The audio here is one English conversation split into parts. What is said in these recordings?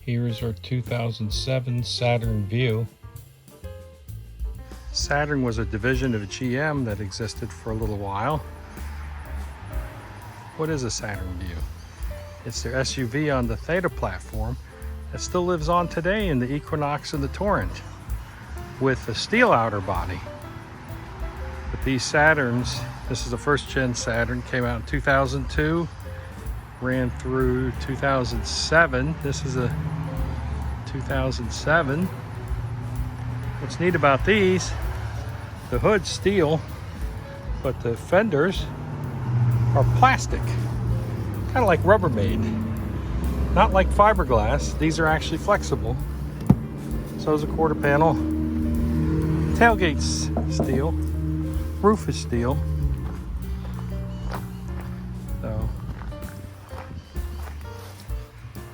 Here's our 2007 Saturn Vue. Saturn was a division of GM that existed for a little while. What is a Saturn Vue? It's their SUV on the Theta platform that still lives on today in the Equinox and the Torrent with a steel outer body. But these Saturns, this is the first gen Saturn, came out in 2002, ran through 2007. This is a 2007. What's neat about these, the hood's steel, but the fenders are plastic, kind of like Rubbermaid, not like fiberglass. These are actually flexible. So is a quarter panel. Tailgate's steel, roof is steel. So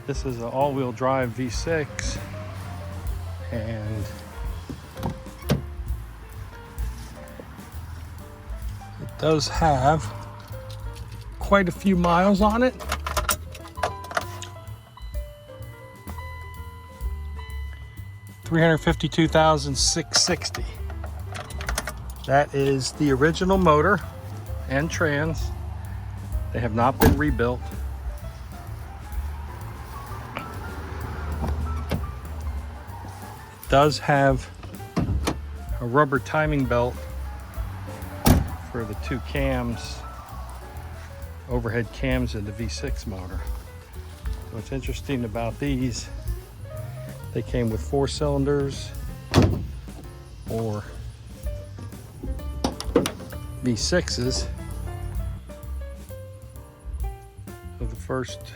this is an all-wheel drive V6, and it does have quite a few miles on it. $352,660. That is the original motor and trans. They have not been rebuilt. It does have a rubber timing belt for the two cams, overhead cams in the V6 motor. What's interesting about these, they came with 4 cylinders or V6s. So the first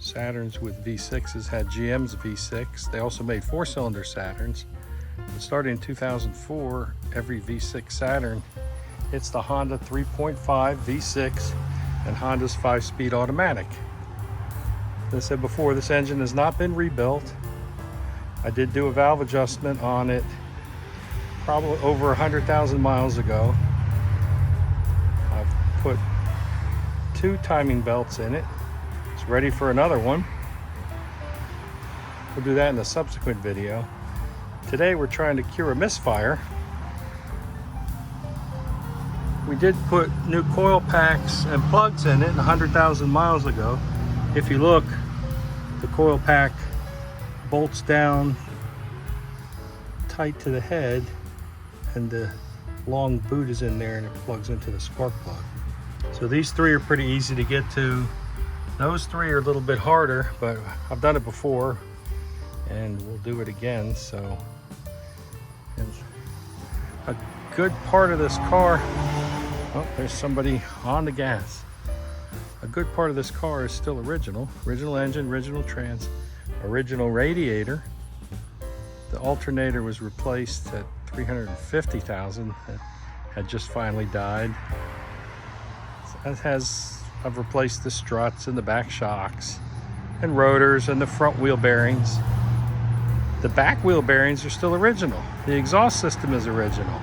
Saturns with V6s had GM's V6. They also made 4-cylinder Saturns. But starting in 2004, every V6 Saturn hits the Honda 3.5 V6 and Honda's 5-speed automatic. As I said before, this engine has not been rebuilt. I did do a valve adjustment on it probably over 100,000 miles ago. I've put 2 timing belts in it. It's ready for another one. We'll do that in a subsequent video. Today we're trying to cure a misfire. We did put new coil packs and plugs in it 100,000 miles ago. If you look, the coil pack bolts down tight to the head, and the long boot is in there and it plugs into the spark plug. So these 3 are pretty easy to get to. Those 3 are a little bit harder, but I've done it before and we'll do it again. So, and a good part of this car, oh, there's somebody on the gas. A good part of this car is still original. Original engine, original trans, original radiator. The alternator was replaced at $350,000. That had just finally died. I've replaced the struts and the back shocks and rotors and the front wheel bearings. The back wheel bearings are still original. The exhaust system is original.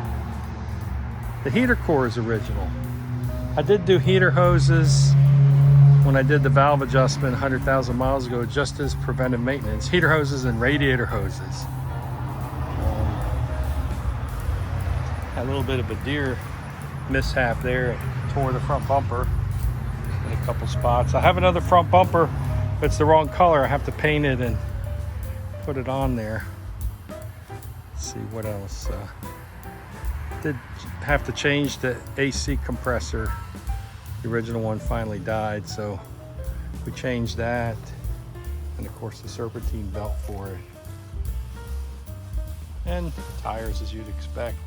The heater core is original. I did do heater hoses when I did the valve adjustment 100,000 miles ago, just as preventive maintenance. Heater hoses and radiator hoses. Had a little bit of a deer mishap there. It tore the front bumper in a couple spots. I have another front bumper, but it's the wrong color. I have to paint it and put it on there. Let's see what else. Did have to change the AC compressor. The original one finally died, so we changed that, and of course the serpentine belt for it, and tires as you'd expect.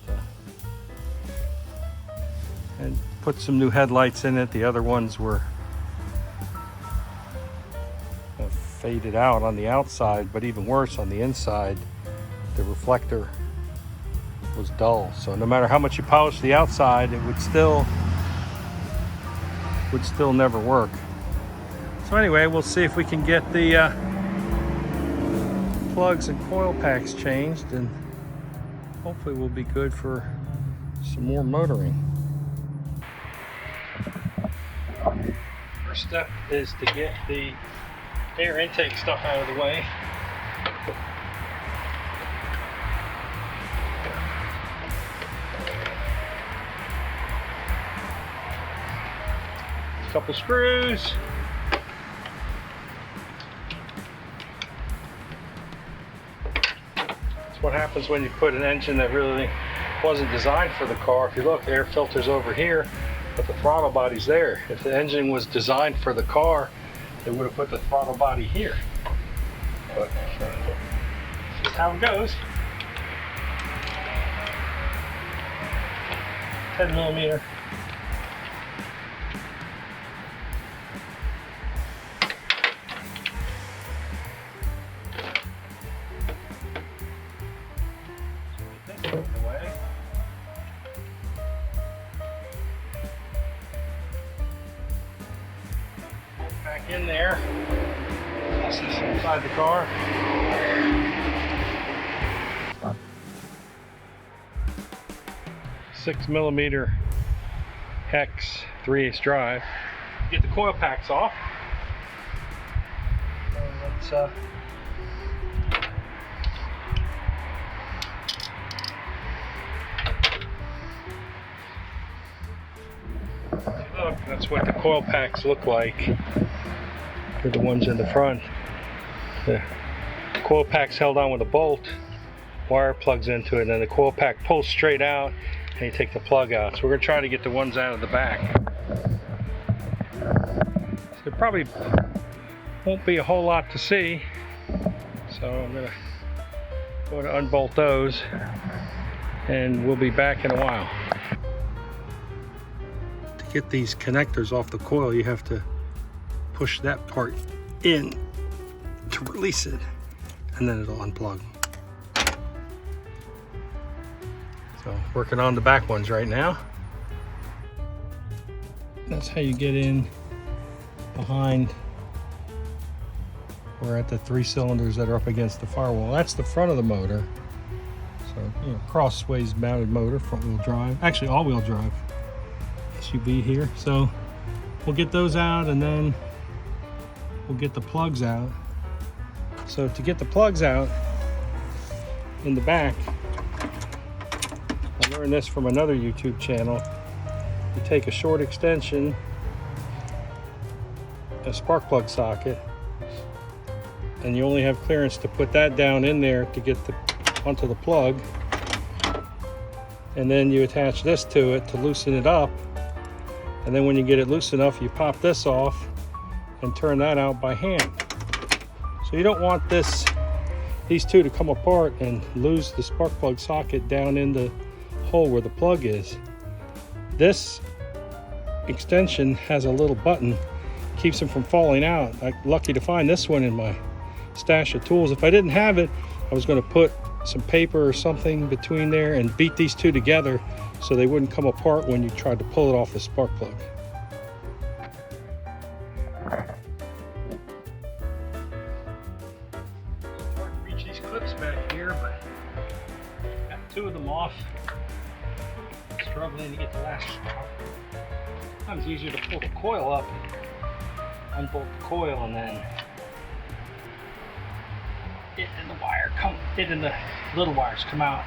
But, and put some new headlights in it. The other ones were faded out on the outside, but even worse on the inside, the reflector was dull. So no matter how much you polish the outside, it would still never work. So anyway, we'll see if we can get the plugs and coil packs changed, and hopefully we'll be good for some more motoring. First step is to get the air intake stuff out of the way. A couple screws. That's what happens when you put an engine that really wasn't designed for the car. If you look, air filter's over here, but the throttle body's there. If the engine was designed for the car, they would have put the throttle body here. But this is how it goes. 10mm. Back in there. This is inside the car. .6mm hex 3/8 drive. Get the coil packs off. Let's look, that's what the coil packs look like. They're the ones in the front. The coil pack's held on with a bolt, wire plugs into it, and then the coil pack pulls straight out, and you take the plug out. So we're going to try to get the ones out of the back. So there probably won't be a whole lot to see, so I'm going to go to unbolt those, and we'll be back in a while. To get these connectors off the coil, you have to push that part in to release it, and then it'll unplug. So working on the back ones right now. That's how you get in behind or at the 3 cylinders that are up against the firewall. That's the front of the motor. So, you know, crossways mounted motor, front wheel drive, actually all wheel drive SUV here. So we'll get those out, and then we'll get the plugs out. So to get the plugs out in the back, I learned this from another YouTube channel. You take a short extension, a spark plug socket, and you only have clearance to put that down in there to get onto the plug. And then you attach this to it to loosen it up. And then when you get it loose enough, you pop this off and turn that out by hand. So you don't want these two to come apart and lose the spark plug socket down in the hole where the plug is. This extension has a little button, keeps them from falling out. I'm lucky to find this one in my stash of tools. If I didn't have it, I was going to put some paper or something between there and beat these two together so they wouldn't come apart when you tried to pull it off the spark plug. It's hard to reach these clips back here, but got 2 of them off. Struggling to get the last one off. Sometimes easier to pull the coil up, unbolt the coil, and then it and the little wires come out.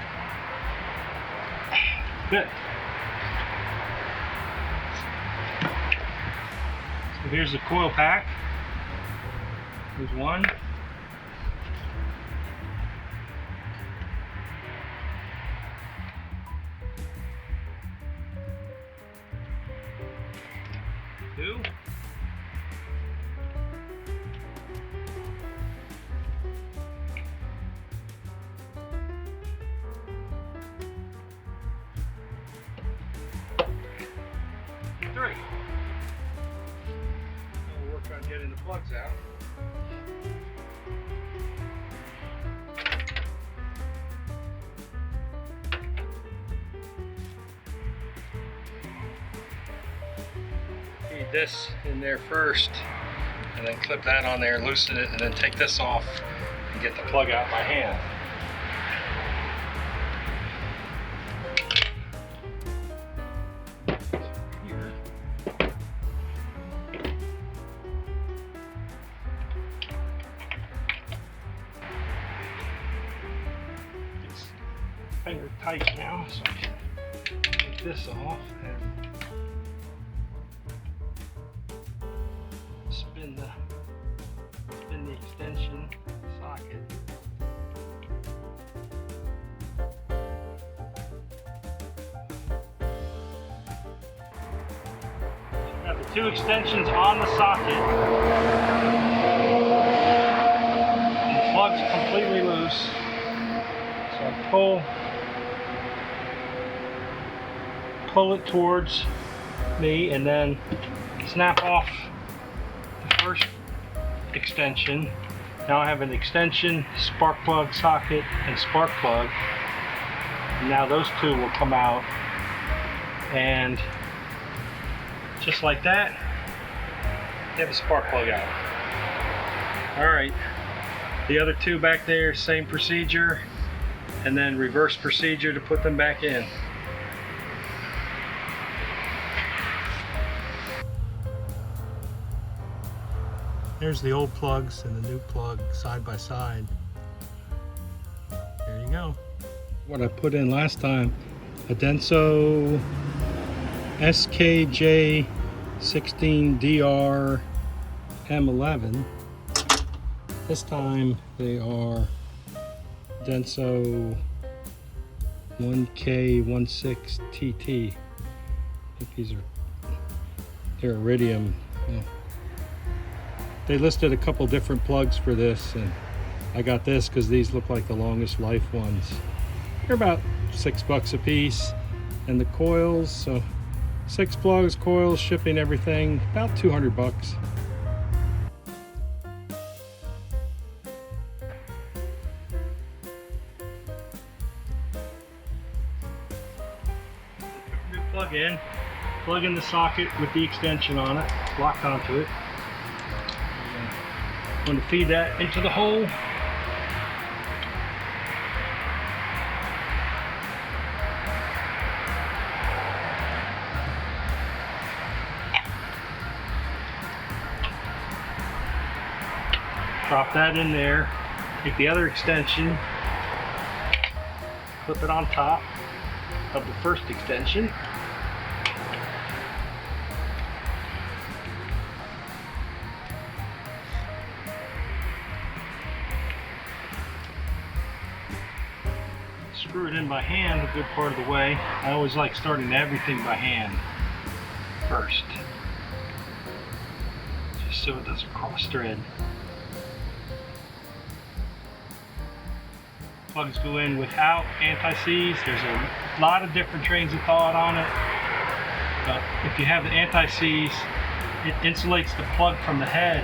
Good. So here's the coil pack. Here's one. Two. Three. We'll work on getting the plugs out. Feed this in there first, and then clip that on there, loosen it, and then take this off and get the plug out by hand. tight now, so I can take this off and spin the extension socket. Got the two extensions on the socket. And the plug's completely loose. So I pull it towards me and then snap off the first extension. Now I have an extension, spark plug socket, and spark plug. And now those two will come out, and just like that, you have a spark plug out. Alright, the other two back there, same procedure, and then reverse procedure to put them back in. There's the old plugs and the new plug side by side. There you go. What I put in last time, a Denso SKJ16DR M11. This time they are Denso 1K16TT. I think these are, they're iridium. Yeah. They listed a couple different plugs for this, and I got this because these look like the longest life ones. They're about $6 a piece. And the coils, so 6 plugs, coils, shipping, everything, about $200. New plug in, plug in the socket with the extension on it, locked onto it. I'm going to feed that into the hole. Drop that in there, take the other extension, clip it on top of the first extension. Screw it in by hand a good part of the way. I always like starting everything by hand first, just so it doesn't cross thread. Plugs go in without anti-seize. There's a lot of different trains of thought on it, but if you have the anti-seize, it insulates the plug from the head,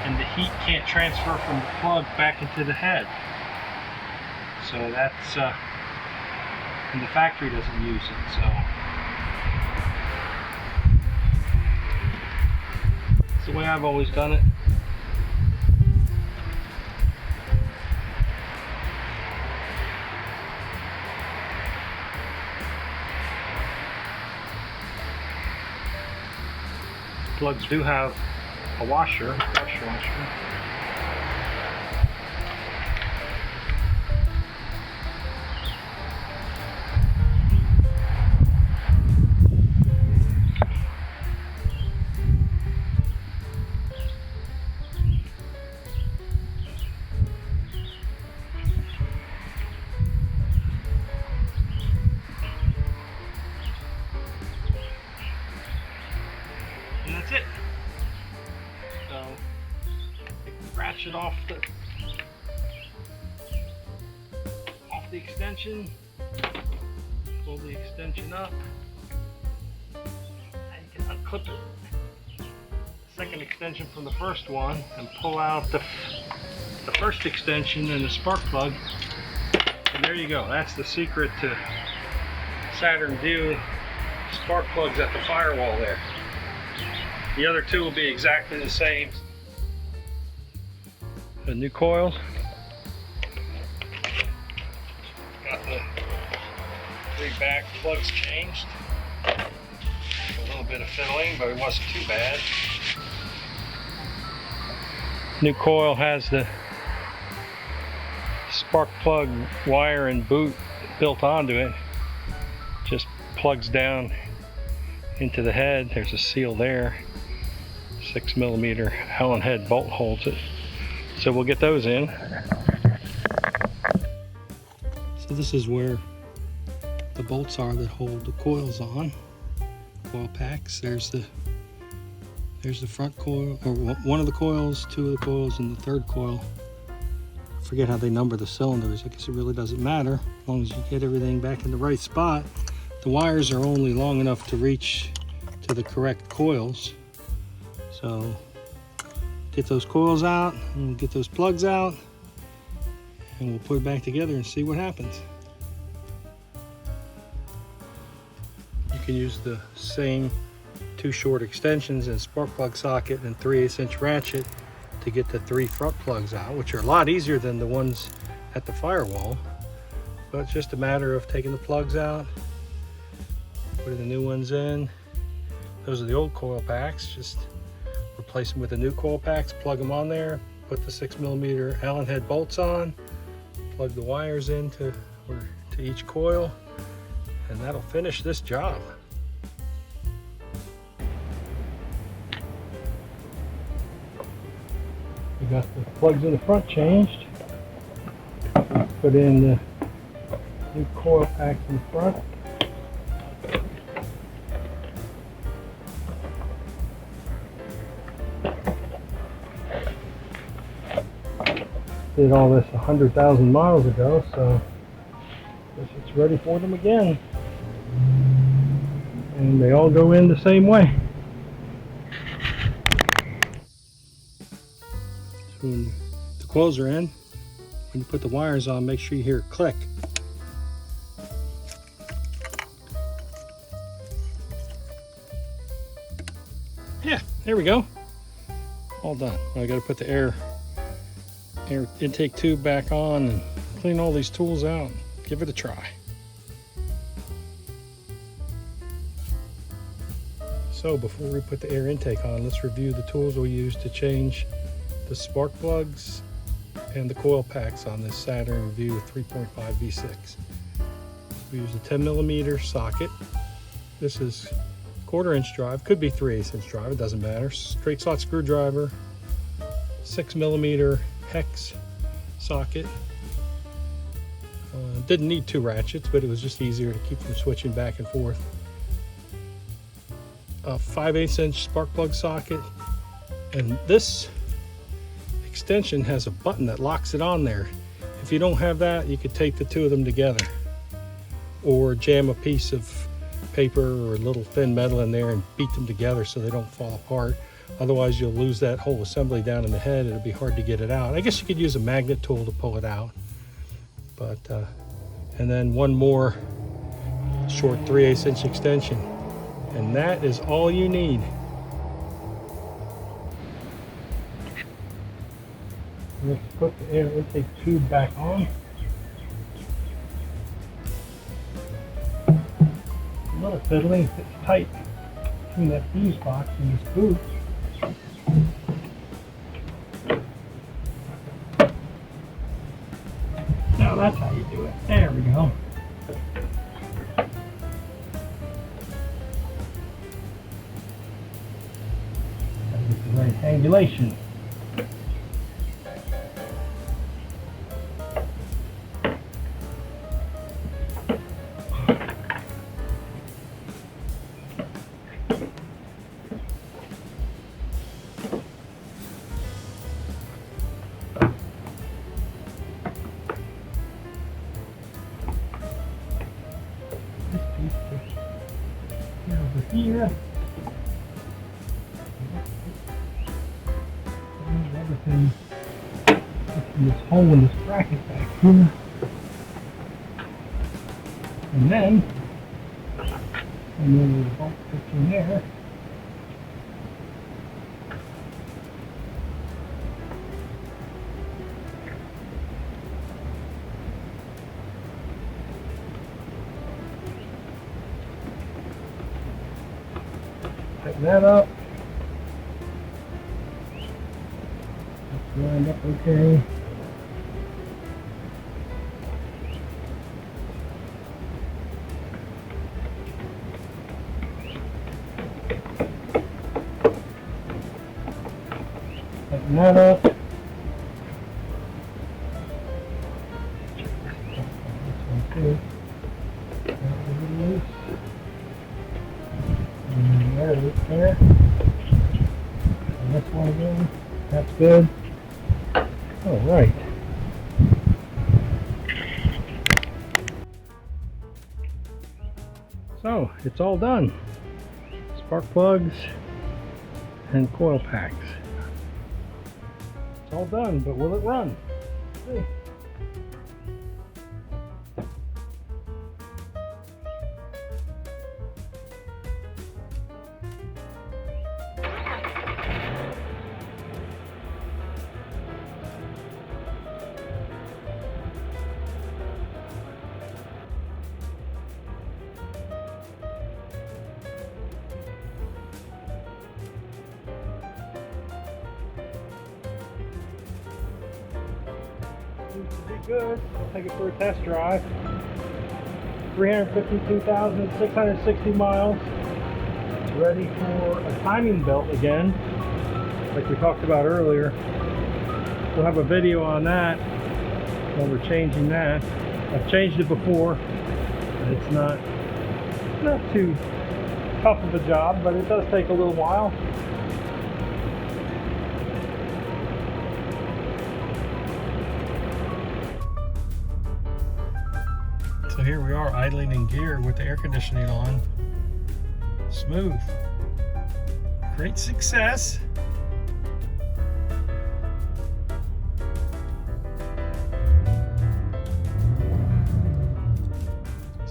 and the heat can't transfer from the plug back into the head. So that's, and the factory doesn't use it, so. That's the way I've always done it. Plugs do have a washer, pressure washer. And that's it. So take the ratchet off the extension, pull the extension up, and you can unclip it. Second extension from the first one, and pull out the first extension and the spark plug, and there you go. That's the secret to Saturn Vue spark plugs at the firewall there. The other two will be exactly the same. The new coils. Got the three back plugs changed. A little bit of fiddling, but it wasn't too bad. New coil has the spark plug wire and boot built onto it. Just plugs down into the head. There's a seal there. 6mm Allen head bolt holds it. So we'll get those in. So this is where the bolts are that hold the coils on. Coil packs. There's the front coil, or one of the coils, two of the coils, and the third coil. I forget how they number the cylinders. I guess it really doesn't matter as long as you get everything back in the right spot. The wires are only long enough to reach to the correct coils. So get those coils out and get those plugs out, and we'll put it back together and see what happens. You can use the same 2 short extensions and spark plug socket and 3/8" ratchet to get the 3 front plugs out, which are a lot easier than the ones at the firewall. But it's just a matter of taking the plugs out, putting the new ones in. Those are the old coil packs. Just replace them with the new coil packs, plug them on there, put the 6mm Allen head bolts on, plug the wires into to each coil, and that'll finish this job. We got the plugs in the front changed. Put in the new coil packs in the front. Did all this 100,000 miles ago, so I guess it's ready for them again. And they all go in the same way. So when the coils are in, when you put the wires on, make sure you hear it click. Yeah, there we go. All done. Now I got to put the air intake tube back on and clean all these tools out. Give it a try. So before we put the air intake on, let's review the tools we use to change the spark plugs and the coil packs on this Saturn Vue 3.5 V6. We use a 10mm socket. This is 1/4" drive, could be 3/8" drive, it doesn't matter. Straight slot screwdriver, 6mm hex socket. Didn't need 2 ratchets, but it was just easier to keep from switching back and forth. A 5/8" spark plug socket, and this extension has a button that locks it on there. If you don't have that, you could tape the 2 of them together, or jam a piece of paper or a little thin metal in there and beat them together so they don't fall apart. Otherwise you'll lose that whole assembly down in the head. It'll be hard to get it out. I guess you could use a magnet tool to pull it out. But and then one more short 3/8" extension, and that is all you need. Let's put the air intake tube back on. A little fiddly, it fits tight between that fuse box and this boot. Now that's how you do it. There we go. Gotta get the right angulation. Here. And everything in this hole in this bracket back here. And then the bolt fits in there. Tighten that up. That's lined up okay. Tighten that up. Good. And there it is there. And this one again. That's good. All right. So it's all done. Spark plugs and coil packs. It's all done, but will it run? Let's see. Seems to be good. I'll take it for a test drive. 352,660 miles. Ready for a timing belt again, like we talked about earlier. We'll have a video on that when we're changing that. I've changed it before, and it's not too tough of a job, but it does take a little while. So here we are idling in gear with the air conditioning on. Smooth. Great success.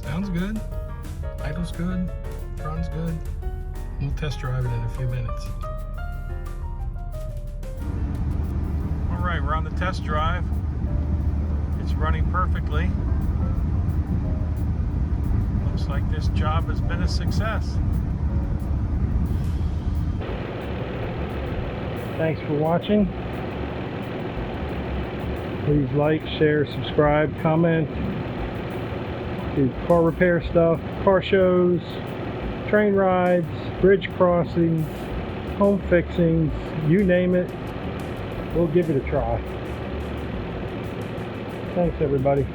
Sounds good. Idle's good. Runs good. We'll test drive it in a few minutes. Alright, we're on the test drive. It's running perfectly. Looks like this job has been a success. Thanks for watching. Please like, share, subscribe, comment. Do car repair stuff, car shows, train rides, bridge crossings, home fixings, you name it. We'll give it a try. Thanks everybody.